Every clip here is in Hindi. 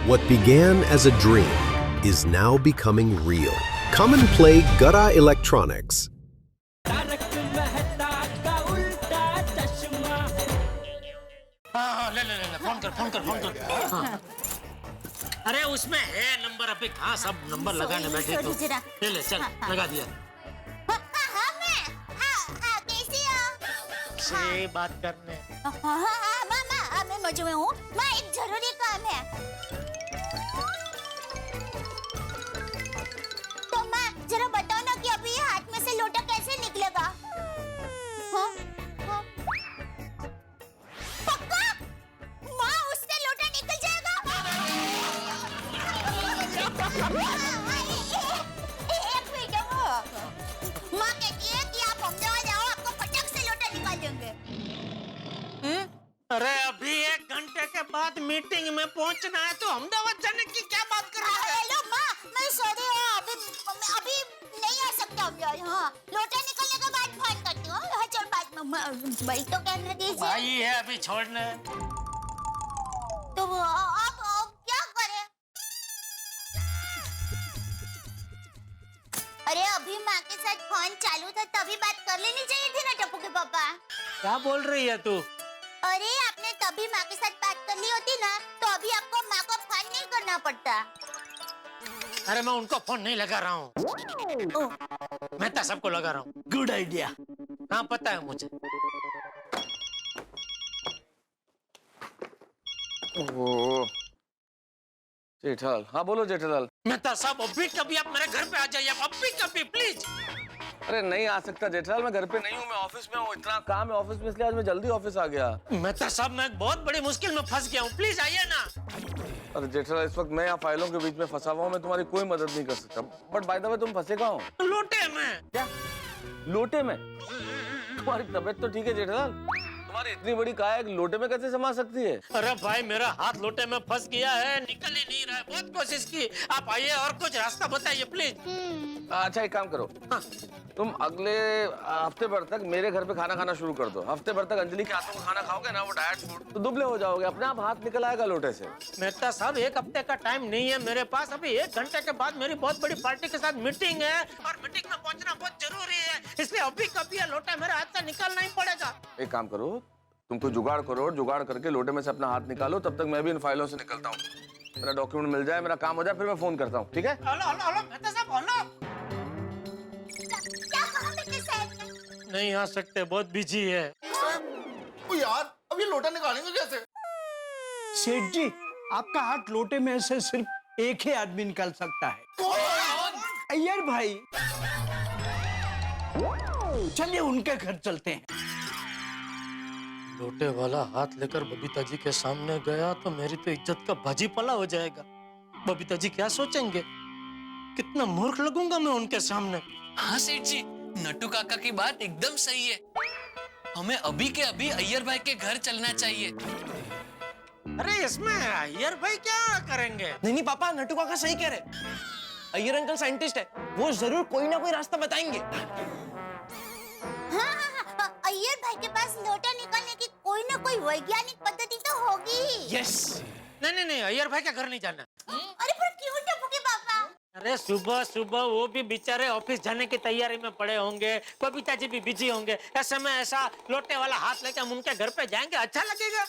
What began as a dream is now becoming real. Come and play Gada Electronics. हाँ, ले फोन कर हाँ। अरे उसमें है नंबर, अभी कहाँ सब नंबर लगाने बैठे तो ले चल लगा दिया। से बात करने मैं मजे में हूँ। मैं एक जरूरी काम है तो माँ जरा बताओ ना कि अभी हाथ में से लोटा कैसे निकलेगा। पक्का माँ उससे लोटा निकल जाएगा। एक मिनट माँ कहती है कि आप अहमदाबाद आओ, आपको फटक से लोटा निकाल देंगे। अरे अभी 1 घंटे के बाद मीटिंग में पहुंचना है तो अहमदाबाद जाने की क्या बात कर रहे हैं? हेलो माँ, मैं सॉरी अभी नहीं आ सकता अहमदाबाद। हाँ, लोटा निकलने के बाद फोन करती हूँ। हाँ चल बाद में भाई तो कहने दीजिए। भाई है अभी छोड़ने। तो अब क्या करें? अरे अभी माँ के साथ फोन चालू था तभी बात कर लेनी चाहिए थी ना टप्पू के पापा। क्या बोल रही है तू? अरे आपने तभी माँ के साथ बात कर ली होती ना तो अभी आपको माँ को फोन नहीं करना पड़ता। अरे मैं उनको फोन नहीं लगा रहा हूँ, मैं तो सबको लगा रहा हूँ। Good idea. हाँ पता है मुझे। ओह जेठालाल, हाँ बोलो जेठालाल। मेहता साहब अभी कभी आप मेरे घर पे आ जाइए, अभी कभी प्लीज। अरे नहीं आ सकता जेठालाल, मैं घर पे नहीं हूँ, मैं ऑफिस में हूँ। इतना काम है ऑफिस में, इसलिए आज मैं जल्दी ऑफिस आ गया। मेहता साहब मैं एक बहुत बड़ी मुश्किल में फंस गया हूँ, प्लीज आइए ना। अरे जेठालाल इस वक्त मैं यहाँ फाइलों के बीच में फंसा हुआ हूँ, मैं तुम्हारी कोई मदद नहीं कर सकता। बट बाय द वे तुम फंसे कहाँ हो? लोटे में। क्या लोटे में? तुम्हारी तबीयत तो ठीक है जेठालाल, तुम्हारी इतनी बड़ी काया एक लोटे में कैसे समा सकती है? अरे भाई मेरा हाथ लोटे में फंस गया है, निकल ही नहीं रहा है, बहुत कोशिश की। आप आइए और कुछ रास्ता बताइए प्लीज। अच्छा एक काम करो, हाँ। तुम अगले हफ्ते भर तक मेरे घर पे खाना खाना शुरू कर दो। हफ्ते भर तक अंजलि के हाथों का खाना खाओगे ना, वो डाइट फूड, तो दुबले हो जाओगे, अपने आप हाथ निकल आएगा लोटे से। मेहता साहब 1 हफ्ते का टाइम नहीं है मेरे पास, अभी 1 घंटे के बाद मेरी बहुत बड़ी पार्टी के साथ मीटिंग है और मीटिंग में पहुंचना बहुत जरूरी है, इसलिए अभी कभी ये लोटा मेरे हाथ से निकालना ही पड़ेगा। एक काम करो, तुम कोई जुगाड़ करो, जुगाड़ करके लोटे में से अपना हाथ निकालो, तब तक मैं भी इन फाइलों से निकलता हूँ। मेरा डॉक्यूमेंट मिल जाए, मेरा काम हो जाए, फिर मैं फोन करता हूँ, ठीक है? हेलो हेलो हेलो मेहता साहब हेलो। क्या कहा बेटे साहब? नहीं आ सकते, बहुत बिजी है। ओ यार अब ये लोटा निकालेंगे कैसे? सेठ जी आपका हाथ लोटे में से सिर्फ एक ही आदमी निकाल सकता है, अय्यर भाई। चलिए उनके घर चलते हैं। लोटे वाला हाथ लेकर बबीता जी के सामने गया तो मेरी तो इज्जत का भाजी पला हो जाएगा। बबीता जी क्या सोचेंगे, कितना मूर्ख लगूंगा मैं उनके सामने। हाँ सेठ जी, नट्टू काका की बात एकदम सही है, हमें अभी के अभी अय्यर भाई के घर चलना चाहिए। अरे इसमें अय्यर भाई क्या करेंगे? नहीं पापा, नट्टू काका सही कह रहे। अय्यर अंकल साइंटिस्ट है, वो जरूर कोई ना कोई रास्ता बताएंगे। हाँ, अय्यर भाई के पास लोटा निकालने की कोई ना कोई वैज्ञानिक पद्धति तो होगी ही। यस। नहीं अय्यर भाई का घर नहीं जाना। अरे पर क्यों टप्पू के पापा? अरे सुबह सुबह वो भी बेचारे ऑफिस जाने की तैयारी में पड़े होंगे, बबीता जी भी बिजी होंगे, ऐसे में ऐसा लोटे वाला हाथ लेके हम उनके घर पे जाएंगे, अच्छा लगेगा?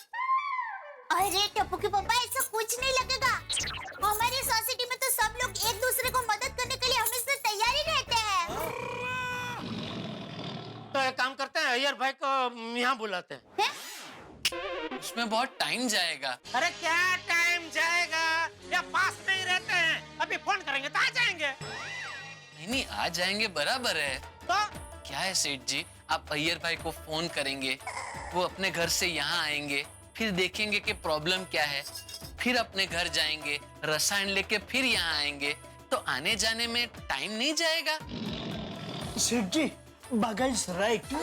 अरे टप्पू के पापा ऐसा कुछ नहीं लगेगा। हमारी सोसाइटी में तो सब लोग एक दूसरे को मदद करने के लिए हमेशा तैयार ही रहते हैं। तो एक काम करते हैं, अय्यर भाई को यहाँ बुलाते हैं। उसमें बहुत टाइम जाएगा। अरे क्या टाइम जाएगा, या पास में ही रहते हैं, अभी फोन करेंगे तो आ जाएंगे। नहीं आ जाएंगे, बराबर है। तो क्या है सेठ जी, आप अय्यर भाई को फोन करेंगे, वो अपने घर से यहाँ आएंगे, फिर देखेंगे कि प्रॉब्लम क्या है, फिर अपने घर जाएंगे, रसायन लेके फिर यहाँ आएंगे, तो आने जाने में टाइम नहीं जाएगा। सेठ जी बागा इज राइट,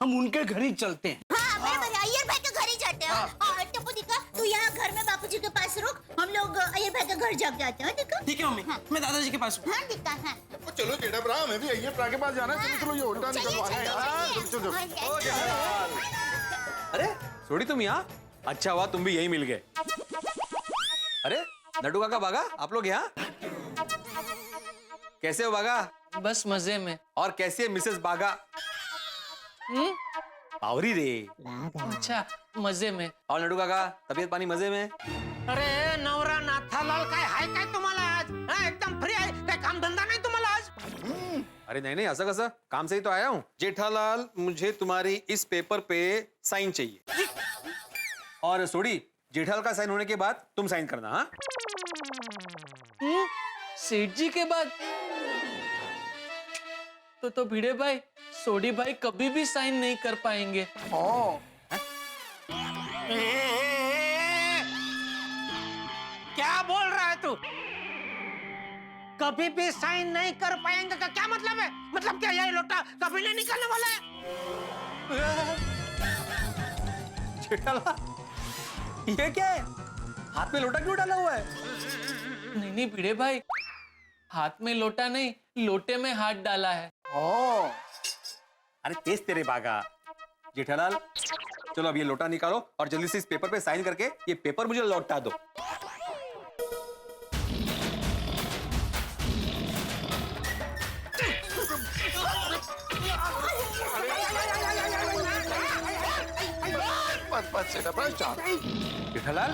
हम उनके घर ही चलते हैं। हाँ बराबर, अय्यर भाई के घर ही जाते हैं। हाँ टप्पू दिखा, तू यहाँ घर में बापूजी के पास रुक, हम लोग अय्यर भाई के घर जाके आते हैं। ठीक है मम्मी, मैं दादाजी के पास हूँ। हाँ दिखा, हाँ ओ चलो जेठा भरा, हमें भी अय्यर भरा के पास जाना है। चलो ये लोटा निकलवाना है यार। चलो अरे सोडी तुम यहाँ? अच्छा हुआ तुम भी यही मिल गए। अरे नड्डू काका बागा, आप लोग यहाँ? कैसे हो बागा? बस मजे में। और कैसी है मिसेस बागा? पावरी रे। अच्छा, मजे में। और नड्डू काका तबीयत पानी मजे में? अरे नवरा नाथालाल काय हाय काय तुम्हाला आज? हाँ, एकदम फ्री आहे, काय काम धंदा नाही तुम्हाला आज? अरे नहीं नहीं, ऐसा कैसा, काम से ही तो आया हूँ। जेठालाल, मुझे तुम्हारी इस पेपर पे साइन चाहिए। और सोडी, जेठालाल का साइन होने के बाद तुम साइन करना। हाँ, सेठ जी के बाद तो भिड़े भाई, सोडी भाई कभी भी साइन नहीं कर पाएंगे। क्या बोल रहा है तू? कभी भी साइन नहीं कर पाएंगे का क्या मतलब है? मतलब क्या ये लोटा कभी नहीं निकलने वाला है? जेठालाल ये क्या है? हाथ में लोटा क्यों डाला हुआ है? नहीं भिड़े भाई, हाथ में लोटा नहीं, लोटे में हाथ डाला है। अरे तेज तेरे बागा। जेठालाल चलो अब ये लोटा निकालो और जल्दी से इस पेपर पे साइन करके ये पेपर मुझे लौटा दो। बस जेठालाल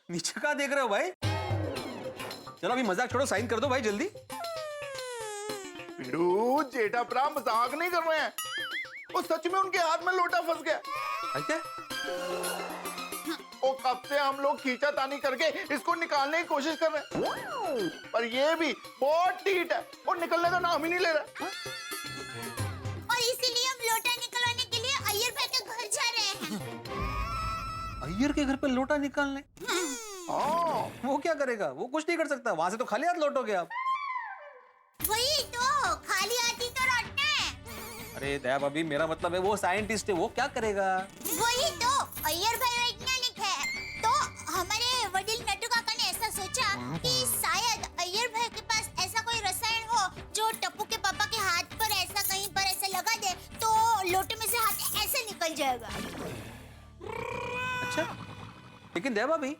नीचे का देख रहे हो भाई? चलो अभी मजाक छोड़ो, साइन कर दो भाई जल्दी। पिड़ू, जेठा प्रा मजाक नहीं कर रहे हैं, वो सच में उनके हाथ में लोटा फंस गया। ऐसे? वो कब से हम लोग खींचातानी करके इसको निकालने की कोशिश कर रहे हैं, पर ये भी बहुत ढीठ है और निकलने का नाम ही नहीं ले रहा। और इसीलिए हम लोटा निकलवाने के लिए अय्यर भाई के घर जा रहे हैं। अय्यर के घर पे लोटा निकालने? वो क्या करेगा? वो कुछ नहीं कर सकता, वहां से तो खाली हाथ लौटोगे आप। वही तो, खाली हाथ ही तो लौटना है। अरे दया भाभी, मेरा मतलब है वो साइंटिस्ट है, वो क्या करेगा? वही तो, अय्यर भाई वैज्ञानिक है। तो हमारे वडील नट्टू काका ने ऐसा सोचा कि शायद अय्यर भाई के पास ऐसा कोई रसायन हो जो टप्पू के पापा के हाथ पर ऐसा कहीं पर ऐसा लगा दे तो लोटे में से हाथ ऐसे निकल जाएगा। अच्छा, लेकिन दया भाभी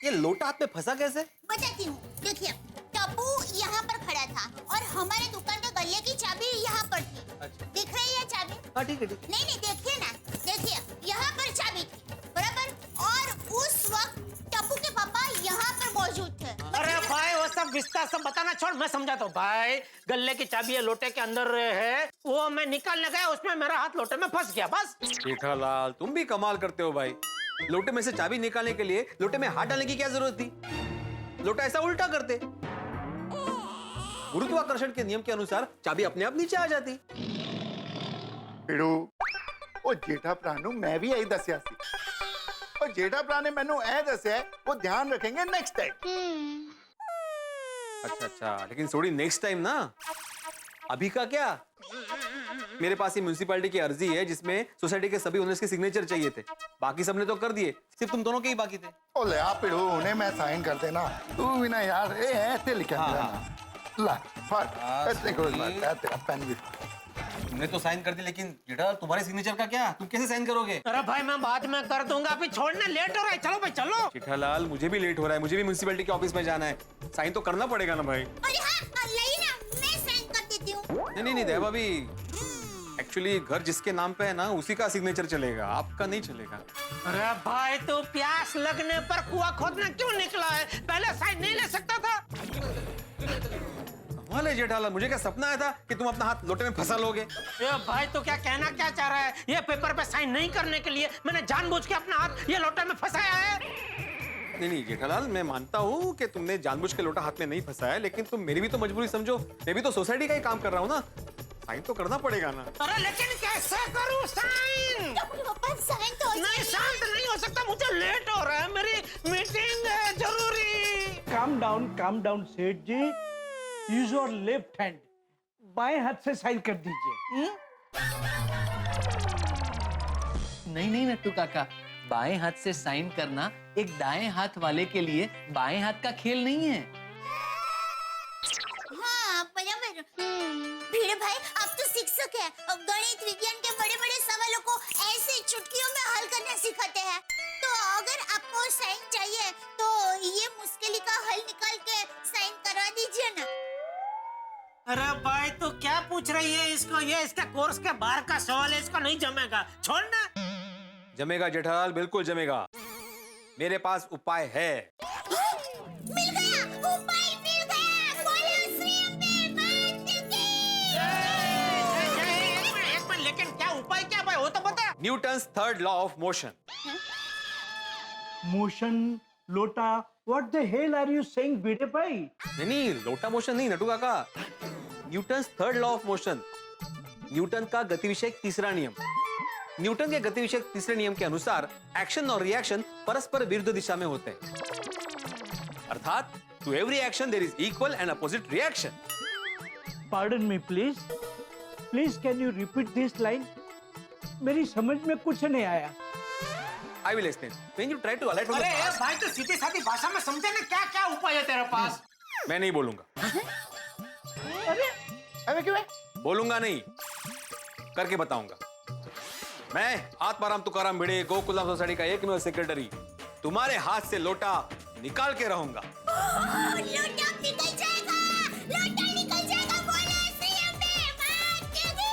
ये लोटा हाथ में फंसा कैसे? बताती हूँ, देखिए टप्पू यहाँ पर खड़ा था और हमारे दुकान के गल्ले की चाबी यहाँ पर थी। अच्छा। दिख रही है चाबी? हाँ ठीक है, ठीक है। नहीं देखिए ना, देखिए यहाँ पर चाबी थी, बराबर? और उस वक्त टप्पू के पापा यहाँ पर मौजूद थे। अरे भाई वो सब विस्तार सब बताना छोड़, मैं समझाता हूँ। भाई गल्ले की चाबी ये लोटे के अंदर है, वो मैं निकालने गया, उसमें मेरा हाथ लोटे में फंस गया, बस। जेठालाल तुम भी कमाल करते हो भाई। लोटे में से चाबी निकालने के लिए लोटे में हाथ डालने की क्या जरूरत थी? लोटा ऐसा उल्टा करते, गुरुत्वाकर्षण के नियम के अनुसार चाबी अपने आप नीचे आ जाती। पिड़ू, वो जेठा प्राणु मैं भी यही दसिया सी, और जेठा प्रा ने मैनू ऐ दसिया, वो ध्यान रखेंगे नेक्स्ट टाइम। अच्छा, लेकिन सोडी नेक्स्ट टाइम ना, अभी का क्या? मेरे पास ये म्युनिसिपैलिटी की अर्जी है जिसमें सोसाइटी के सभी ओनर्स के सिग्नेचर चाहिए थे, बाकी सबने तो कर दिए, सिर्फ तुम दोनों के ही बाकी थे। ओले आ पिड़ू, उन्हें मैं साइन कर देना, तू भी ना यार, ए ऐसे लिखा है ला फट ऐसे करो, तेरा पेन भी तुमने तो साइन कर दी, लेकिन जेठा तुम्हारे सिग्नेचर का क्या? तुम कैसे साइन करोगे? अरे भाई मैं बाद में कर दूंगा, अभी छोड़ने लेट हो रहा है, चलो भाई चलो। जेठालाल मुझे भी लेट हो रहा है, मुझे भी म्युनिसिपैलिटी के ऑफिस में जाना है, साइन तो करना पड़ेगा ना भाई। अरे हाँ, लाई ना, मैं साइन कर देती हूँ। नहीं दया भाभी, एक्चुअली घर जिसके नाम पे है ना उसी का सिग्नेचर चलेगा, आपका नहीं चलेगा। अरे भाई तू प्यास लगने पर कुआं खोदने क्यों निकला है? पहले साइन नहीं ले सकता था? कमाल है जेठालाल, मुझे क्या सपना आया था कि तुम अपना हाथ लोटे में फंसा लोगे? ये भाई तो क्या कहना क्या चाह रहा है? ये पेपर पे साइन नहीं करने के लिए मैंने जानबूझ के अपना हाथ ये लोटे में फंसाया है। नहीं जेठालाल, मैं मानता हूँ कि तुमने जानबूझ के लोटा हाथ में नहीं फंसाया, लेकिन तुम मेरी भी तो मजबूरी समझो, मैं भी तो सोसाइटी का ही काम कर रहा हूँ ना, साइन तो करना पड़ेगा ना। अरे लेकिन कैसे करूँ साइन? पापा साइन तो नहीं शांत नहीं हो सकता, मुझे लेट हो रहा है, मेरी मीटिंग है जरूरी। काम डाउन सेठ जी, यूज योर लेफ्ट हैंड, बाएं हाथ से साइन कर दीजिए। नहीं नट्टू काका, बाएं हाथ से साइन करना एक दाएं हाथ वाले के लिए बाएं हाथ का खेल नहीं है। हाँ बराबर। भिड़े भाई आप तो शिक्षक है, गणित विज्ञान के बड़े बड़े सवालों को ऐसे चुटकियों में हल करना सिखाते हैं। तो अगर आपको साइन चाहिए तो ये मुश्किल का हल निकाल के साइन करवा दीजिए ना। अरे भाई तू क्या पूछ रही है इसको? ये इसके कोर्स के बाहर का सवाल है, इसको नहीं जमेगा, छोड़ ना। जमेगा जेठालाल, बिल्कुल जमेगा। मेरे पास उपाय है। मिल गया, उपाय मिल गया। बोलो श्री अम्बे माता की। एक मिनट, लेकिन क्या उपाय क्या भाई, वो तो बता। Newton's third law of motion. Motion, लोटा, what the hell are you saying Bhide भाई? नहीं, लोटा मोशन नहीं नटू काका, Newton's third law of motion, Newton का गति विषयक तीसरा नियम। न्यूटन के गति विषयक तीसरे नियम के अनुसार एक्शन और रिएक्शन परस्पर विरुद्ध दिशा में होते हैं, अर्थात to every action there is equal and opposite reaction. Pardon me please, please can you repeat this line? मेरी समझ में कुछ नहीं आया। I will explain. When you try to alight from the अरे past, भाई तो सीधी सादी भाषा में समझे ना, क्या क्या उपाय है तेरे पास? मैं नहीं बोलूंगा। अबे क्यों है? बोलूंगा नहीं, करके बताऊंगा। मैं आत्माराम तुकाराम भिड़े, गोकुलम सोसाइटी का एकमेव सेक्रेटरी, तुम्हारे हाथ से लोटा निकाल के रहूंगा। लोटा निकल जाएगा, लोटा निकल जाएगा। बोलो श्री अम्बे माता की।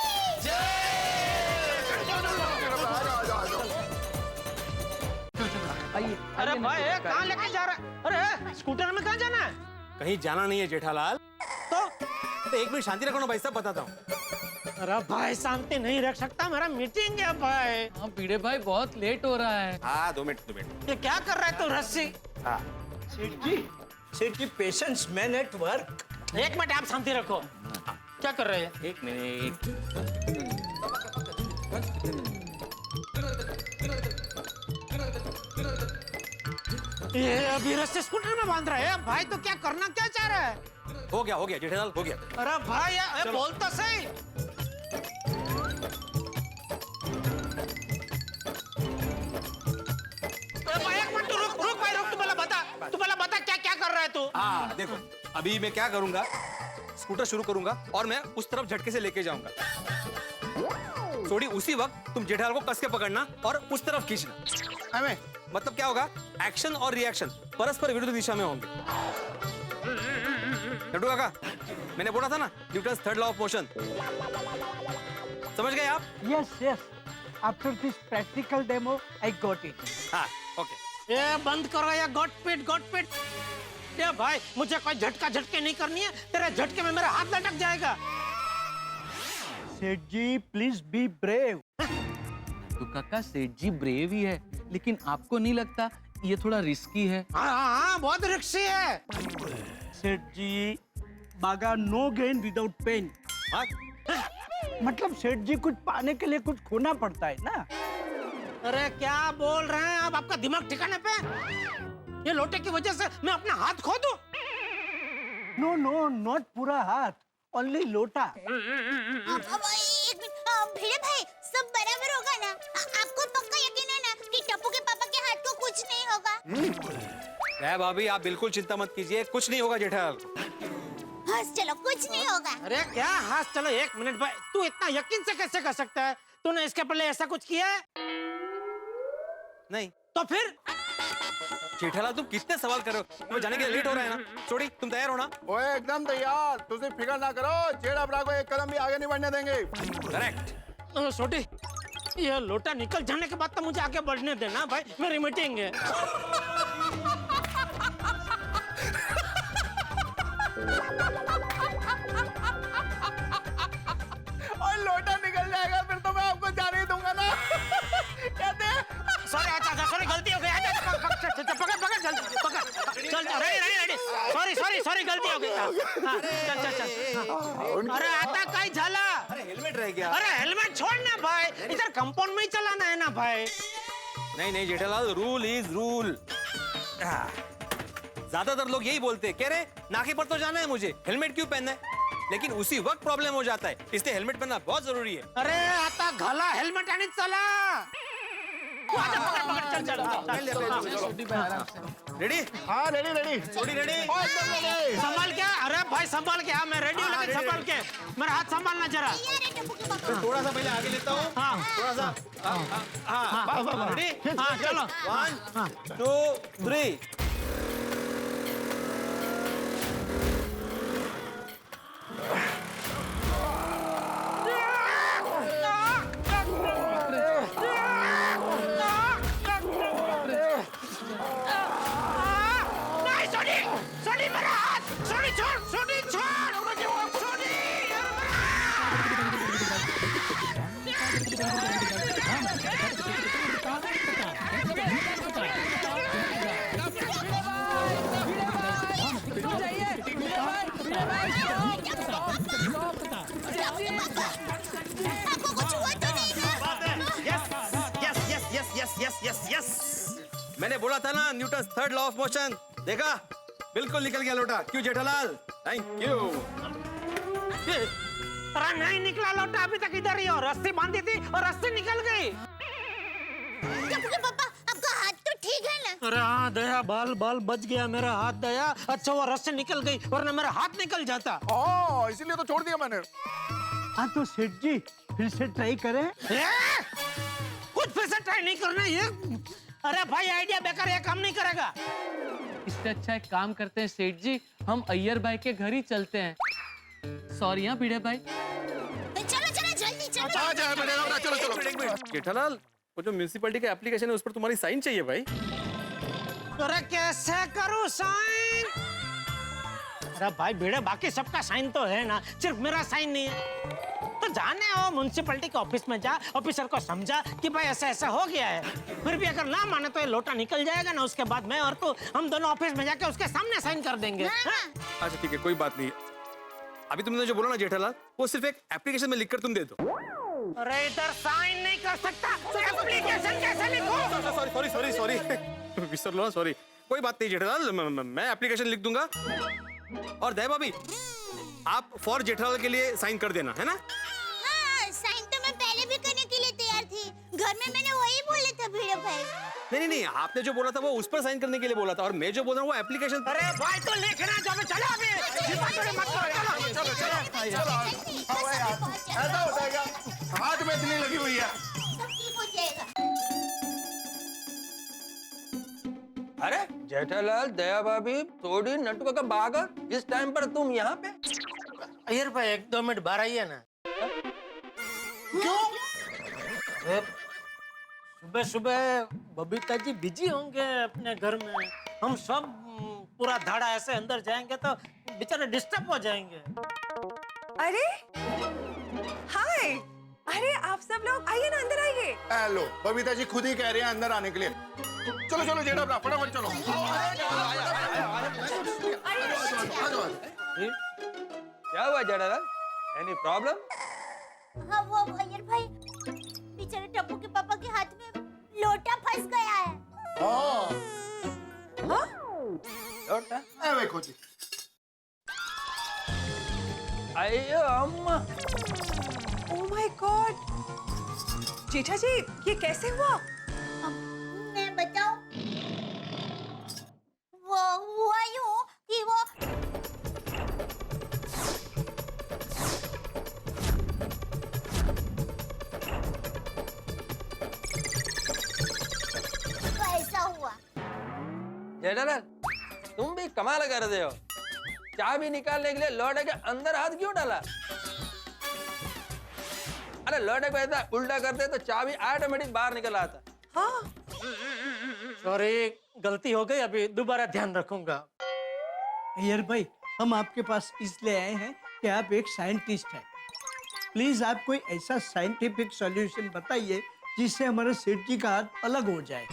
आइए। अरे भाई कहाँ लेके जा रहा है? अरे स्कूटर में कहाँ जाना है? कहीं जाना नहीं है जेठालाल। तो एक मिनट शांति रखो ना भाई साहब, बताता हूँ। अरे भाई शांति नहीं रख सकता, मेरा मीटिंग है भाई। हाँ भिड़े भाई बहुत लेट हो रहा है। हाँ 2 मिनट। ये क्या कर रहा है तू रस्सी? हाँ सेठ जी पेशेंस मैन एट वर्क। एक मिनट आप शांति रखो। क्या कर रहे हैं? एक मिनट। ये अभी रस्सी स्कूटर में बांध रहा है भाई, तो क्या करना क्या चाह रहा है? हो गया जेठालाल, हो गया। अरे भाई ये बोल तो सही। भाई एक मिनट रुक भाई, रुक। तू पहले बता क्या क्या कर रहा है तू? हाँ देखो, अभी मैं क्या करूंगा, स्कूटर शुरू करूंगा और मैं उस तरफ झटके से लेके जाऊंगा। थोड़ी उसी वक्त तुम जेठालाल को कस के पकड़ना और उस तरफ खींचना। हमें मतलब क्या होगा, एक्शन और रिएक्शन परस्पर विरुद्ध दिशा में होंगे। नटू काका, मैंने बोला था ना Newton's third law of motion, समझ गए आप? Yes yes, after this practical demo I got it. हाँ ओके। ये बंद करो ये गॉड पिट। ये भाई मुझे कोई झटके नहीं करनी है, तेरे झटके में मेरा हाथ लटक जाएगा। सेठ जी प्लीज बी ब्रेव। तो काका सेठ जी ब्रेव ही है, लेकिन आपको नहीं लगता ये थोड़ा रिस्की है? हाँ बहुत रिक्सी है। सेठ जी बागा नो गेन विदाउट पेन। हाँ मतलब सेठ जी कुछ पाने के लिए कुछ खोना पड़ता है ना। अरे क्या बोल रहे हैं आप? आपका दिमाग ठिकाने पे? ये लोटे की वजह से मैं अपना हाथ खो दूं? नो नो नॉट पूरा हाथ, ओनली लोटा। एक मिनट, भिड़े भाई सब बराबर होगा ना? आपको पक्का यकीन है ना कि टप्पू के पापा के हाथ को कुछ नहीं होगा? भाभी आप बिल्कुल चिंता मत कीजिए, कुछ नहीं होगा जेठालाल को। हाँ चलो, कुछ नहीं होगा। अरे क्या हाथ? चलो एक मिनट भाई, तू इतना यकीन से कैसे कर सकता है? तूने इसके पहले ऐसा कुछ किया है? नहीं तो फिर? जेठालाल तुम कितने सवाल कर रहे हो, तुम्हें जाने के लिए लेट हो रहा है ना। छोड़ी, तुम तैयार हो ना? ओए एकदम तैयार, तुझे फिक्र ना करो, जेड़ा ब्रा को एक कदम भी आगे नहीं बढ़ने देंगे। करेक्ट। छोटी, ये लोटा निकल जाने के बाद तो मुझे आगे बढ़ने देना भाई, मेरी मीटिंग है। और लोटा निकल जाएगा फिर तो मैं आपको जाने ही दूंगा ना। कहते हैं सॉरी गलती हो गई। पकड़ चल रेडी गलती हो गई। चल। अरे आता काय झाला? अरे हेलमेट रह गया। अरे हेलमेट छोड़ ना भाई, इधर कंपाउंड में ही चलाना है ना भाई। नहीं जेठालाल, रूल इज रूल। ज्यादातर लोग यही बोलते हैं, कह रहे नाके पर तो जाना है मुझे, हेलमेट क्यों पहनना है? लेकिन उसी वक्त प्रॉब्लम हो जाता है, इसलिए हेलमेट पहनना बहुत जरूरी है। अरे आता घाला हेलमेट आणि चला। तू आजा, पकड़, चल। रेडी? हाँ रेडी रेडी सोडी रेडी? संभाल के, अरे भाई संभाल के, हाँ मैं रेडी हूँ, लेकिन संभाल के, मेरा हाथ संभालना जरा। तैयार है टप्पू के पापा। थोड़ा सा पहले आगे लेता हूँ। हाँ थोड़ा सा। रेडी? हाँ चलो। 1 2 3 नहीं सोनी मेरा हाथ, सोनी छोड़, सोनी छोड़, सोनी। आपको कुछ हुआ तो नहीं ना? यस। मैंने बोला था ना, Newton third law of motion. देखा, बिल्कुल निकल गया लोटा। क्यों जेठालाल? Thank you. अरे नहीं निकला लोटा, अभी तक इधर ही हो। रस्सी बांधी थी और रस्सी निकल गई। टप्पू के पापा, आपका हाथ तो ठीक है ना? अरे हाँ दया, बाल बच गया मेरा हाथ दया। अच्छा वो रस्सी निकल गई, वरना मेरा हाथ निकल जाता। इसीलिए तो छोड़ दिया मैंने। हाँ तो सेठ जी फिर से ट्राई करें। कुछ फिर से ट्राई नहीं करना ये। अरे भाई आइडिया बेकार, ये काम नहीं करेगा। इससे अच्छा एक काम करते हैं सेठ जी, हम अय्यर भाई के घर ही चलते हैं। सॉरी हाँ भिड़े भाई। चलो जल्दी चलो। चलो। जेठालाल, वो जो म्यूनिसिपैलिटी का एप्लीकेशन है उस पर तुम्हारी साइन चाहिए भाई। अरे कैसे करूँ साइन? अरे भाई भिड़े, बाकी सबका साइन तो है ना, सिर्फ मेरा साइन नहीं है। तो जाने हो म्युनिसिपैलिटी के ऑफिस में जा, ऑफिसर को समझा कि भाई ऐसा ऐसा हो गया है। फिर भी अगर ना माने तो ये लोटा निकल जाएगा ना, उसके बाद मैं और तू हम दोनों ऑफिस में जाके उसके सामने साइन कर देंगे। अच्छा ठीक है, कोई बात नहीं। अभी तुमने जो बोला ना जेठालाल, वो सिर्फ एक एप्लीकेशन में लिखकर तुम दे दो। अरे इधर साइन नहीं कर सकता, तो एप्लीकेशन कैसे लिखूं? सॉरी विसर लो, सॉरी। कोई बात नहीं जेठालाल, मैं एप्लीकेशन लिख दूंगा। और दया भाभी, आप फॉर जेठालाल के लिए साइन कर देना, है ना? हाँ, साइन तो मैं पहले भी करने के लिए तैयार थी। घर में मैंने वही बोले थे भिड़े भाई। नहीं, आपने जो बोला था वो उस पर साइन करने के लिए बोला था, और मैं जो बोल रहा हूँ वो एप्लीकेशन। अरे भाई तो लिखना जो भी, चलो अभी। ऐसा हो जाएगा, हाथ में इतनी लगी हुई है। सब ठीक हो जाएगा। अरे जेठालाल, दया भाभी, थोड़ी नटुका का बागा, इस टाइम पर तुम यहाँ पे? अय्यर भाई 1-2 मिनट बाहर आइए ना। क्यों? सुबह बबीता जी बिजी होंगे अपने घर में। हम सब पूरा धाड़ा ऐसे अंदर जाएंगे तो बेचारे डिस्टर्ब हो जाएंगे। अरे हाय, अरे आप सब लोग आइए ना, अंदर आइए। हेलो, बबीता जी खुद ही कह रहे हैं अंदर आने के लिए। चलो जेठा, फटाफट चलो। क्या हुआ जेठालाल? Any problem? हाँ वो अय्यर भाई, बेचारे टप्पू के पापा के हाथ में लोटा फंस गया है। लोटा? देखो जी। अयो अम्मा। ओह माय गॉड, जेठा जी ये कैसे हुआ? मैं बताऊं? वो हुआ यूं कि वो ऐसा हुआ। जेठालाल, तुम भी कमाल कर रहे हो। चाबी निकालने के लिए लोटे के अंदर हाथ क्यों डाला? अरे लोटे को ऐसा उल्टा करते तो चाबी ऑटोमेटिक बाहर निकल आता। हाँ सॉरी, गलती हो गई, अभी दोबारा ध्यान रखूंगा। अय्यर भाई, हम आपके पास इसलिए आए हैं कि आप एक साइंटिस्ट हैं। प्लीज आप कोई ऐसा साइंटिफिक सॉल्यूशन बताइए जिससे हमारे सेठ जी का हाथ अलग हो जाए।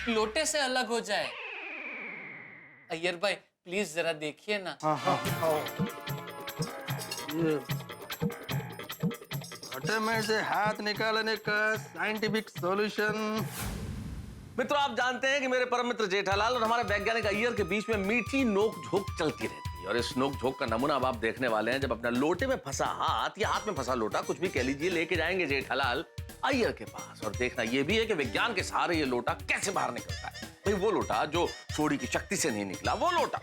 लोटे से अलग हो जाए? अय्यर भाई प्लीज जरा देखिए ना। लोटे में से हाथ निकालने का साइंटिफिक सॉल्यूशन। मित्रों, आप जानते हैं कि मेरे परम मित्र जेठालाल और हमारे वैज्ञानिक अय्यर के बीच में मीठी नोक झोंक चलती रहती है, और इस नोक झोंक का नमूना अब आप देखने वाले हैं जब अपना लोटे में फंसा हाथ या हाथ में फंसा लोटा, कुछ भी कह लीजिए, लेके जाएंगे जेठालाल अय्यर के पास और देखना ये भी है कि विज्ञान के सहारे ये लोटा कैसे बाहर निकलता है। भाई वो लोटा जो सोडी की शक्ति से नहीं निकला, वो लोटा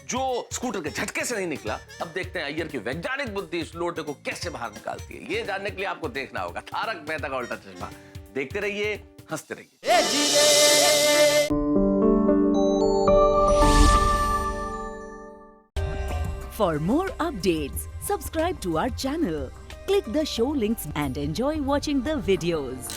जो स्कूटर के झटके से नहीं निकला, अब देखते हैं अय्यर की वैज्ञानिक बुद्धि इस लोटे को कैसे बाहर निकालती है। ये जानने के लिए आपको देखना होगा तारक मेहता का उल्टा चश्मा। देखते रहिए, हंसते रहिए। For more updates, subscribe to our channel, click the show links and enjoy watching the videos.